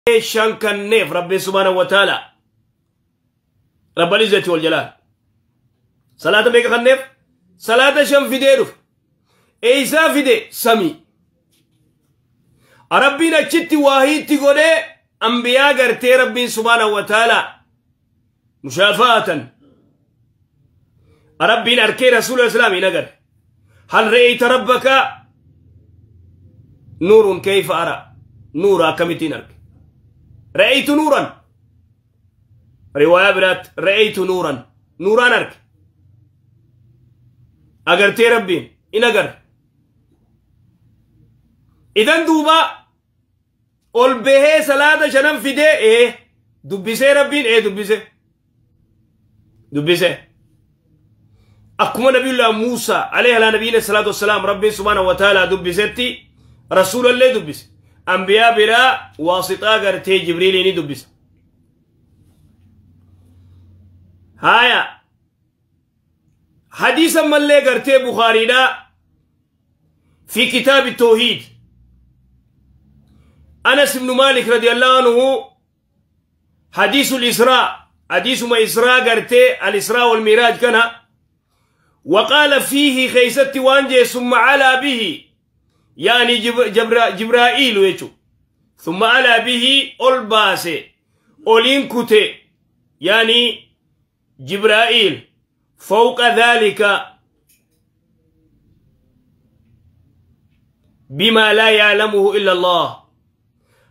شان كنيف ربي سبحانه وتعالى رب العزة والجلال صلاة بيك كنيف صلاة شان في ديرف إيسا في دي سمي ربنا جت واحد تقول أنبياء قرتي ربي سبحانه وتعالى مشافاة ربنا أركي رسول الإسلام نقر هل رأيت ربك نور كيف أرى نورا كمتين أرك رأيت نورا رواية برات رأيت نورا نورا أرك أقرتي ربي إنقر إذن دوبا قل به صلاة شنم في دي إيه دبسي ربين إيه دبسي أكما نبي الله موسى عليه نبينا الصلاة والسلام ربي سبحانه وتعالى دبستي رسول الله دبس أنبياء برا واسطة قرتي جبريل إني دبس هايا حديثا من اللي قرتي بخاري في كتاب التوحيد أنس بن مالك رضي الله عنه حديث الإسراء حديث ما إسراء قرتي الإسراء والميراج كان وقال فيه خيست وانجي ثم على به يعني جبرائيل ويشو ثم على به ألباسي أولينكوتي يعني جبرائيل فوق ذلك بما لا يعلمه إلا الله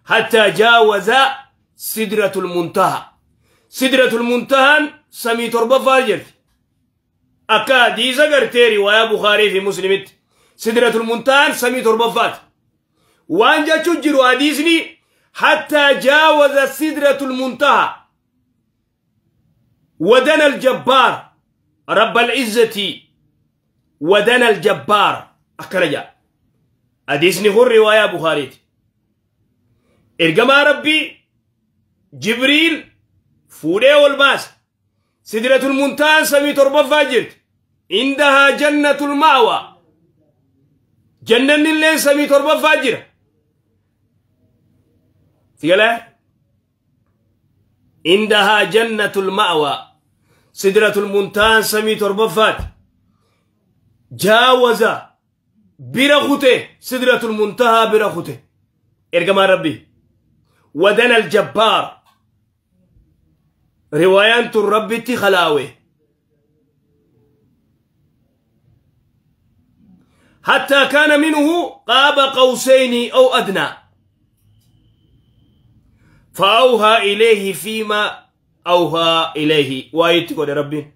حتى جاوز سدرة المنتهى سدرة المنتهى سمي تربة فاجر أكادي زغرتي رواية بخاري في مسلمت سدرة المنتهى سمي تربة فات وانجا تجر حديثني حتى جاوز سدرة المنتهى ودنا الجبار رب العزة ودنا الجبار أكرجا حديثني هو رواية بخاري إرجما ربي جبريل فودي والباس سدرة المنتهى سمي تربة فاجر عندها جنة المأوى جنة اللي سمي تربة فاجر تقول عندها جنة المأوى سدرة المنتهى سمي تربة فات جاوز برخته سدرة المنتهى برخته إرجما ربي ودنا الجبار روايات الرب تخلاوي حتى كان منه قاب قوسين أو أدنى فأوها إليه فيما أوها إليه وايتكو ربي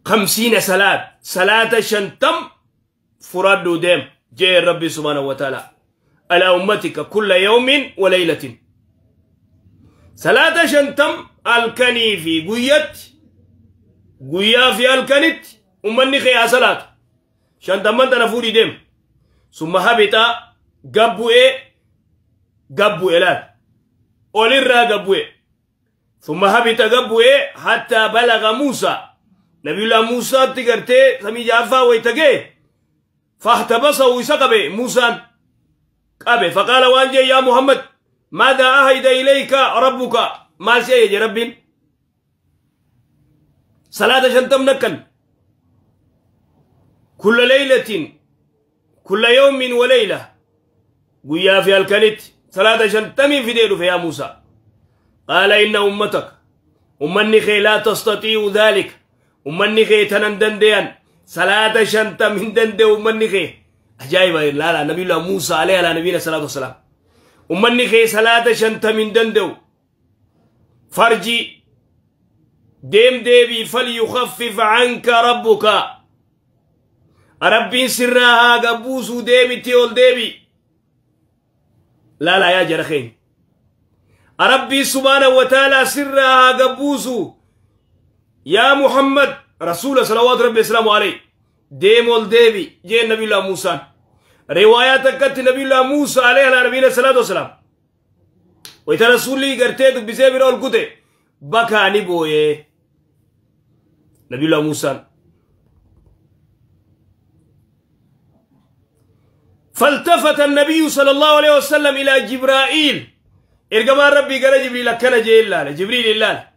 50 صلاة شنتم فراد ديم جاء ربي سبحانه وتعالى على أمتك كل يوم وليلة صلاة شنتم الكني في قويا في الكنت أمني خيا صلاة شنتم من تنفوري ديم ثم هبتا قبو إلال أوليرا قبو ثم هبتا قبو حتى بلغ موسى نبي الله موسى تقرتي سمي جافا ويتقي فاحتبسه ويسقبه موسى قبه فقال وانجي يا محمد ماذا أهد إليك ربك ما سيجي رب صلاة شنتم نكن كل ليلة كل يوم وليلة قويا في الكنت صلاة شنتم في دير يا موسى قال إن أمتك أمني لا تستطيع ذلك أمني تنندن ديان صلاة شنتم هندن دي أمني أجايب لا نبي الله موسى عليه على نبينا صلاة والسلام أمني صلاة شنتم هندن دو فرجي ديم ديبي فليخفف عنك ربك ربي سرها قبوسو ديبي تيول ديبي لا يا جرخين ربي سبحانه وتعالى سرها قبوسو يا محمد رسول صلوات ربي السلام عليه ديمول ديبي جي نبي الله موسى روايات كت نبي الله موسى عليه على نبينا الصلاة والسلام ويترسولي قرتي بسيبي رول كتي بكاني بويه نبي الله موسى فالتفت النبي صلى الله عليه وسلم إلى جبرائيل إرجما ربي قال جبريل كان جيل لا جبريل لا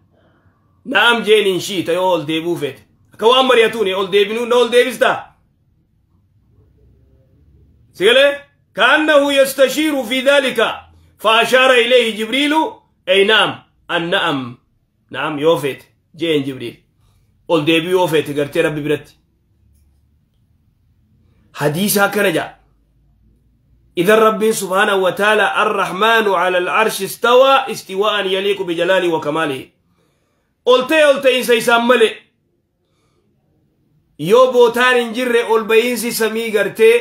نعم جين إنشيت يقول ديبو فيت كوام مريتوني يقول ديبنو نقول ديبستا سيقول كأنه يستشير في ذلك فأشار إليه جبريل أي نعم النعم نعم يوفيت جين جبريل قول ديبي يوفيت قرتي ربي برت حديث هكذا جاء إذا ربي سبحانه وتعالى الرحمن على العرش استوى استواء يليق بجلاله وكماله قلت إنسي ساملي يو بوتان انجر قل بينسي سمي قرتي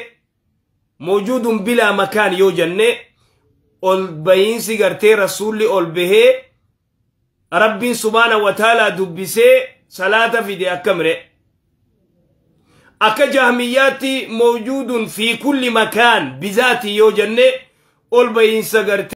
موجود بلا مكان يو جنة قل بينسي قرتي رسولي قل به ربي سبحانه وتعالى دبسي صلاة في دي أكمره أكا جهمياتي موجود في كل مكان بذاتي يو جنة قل بينسي قرتي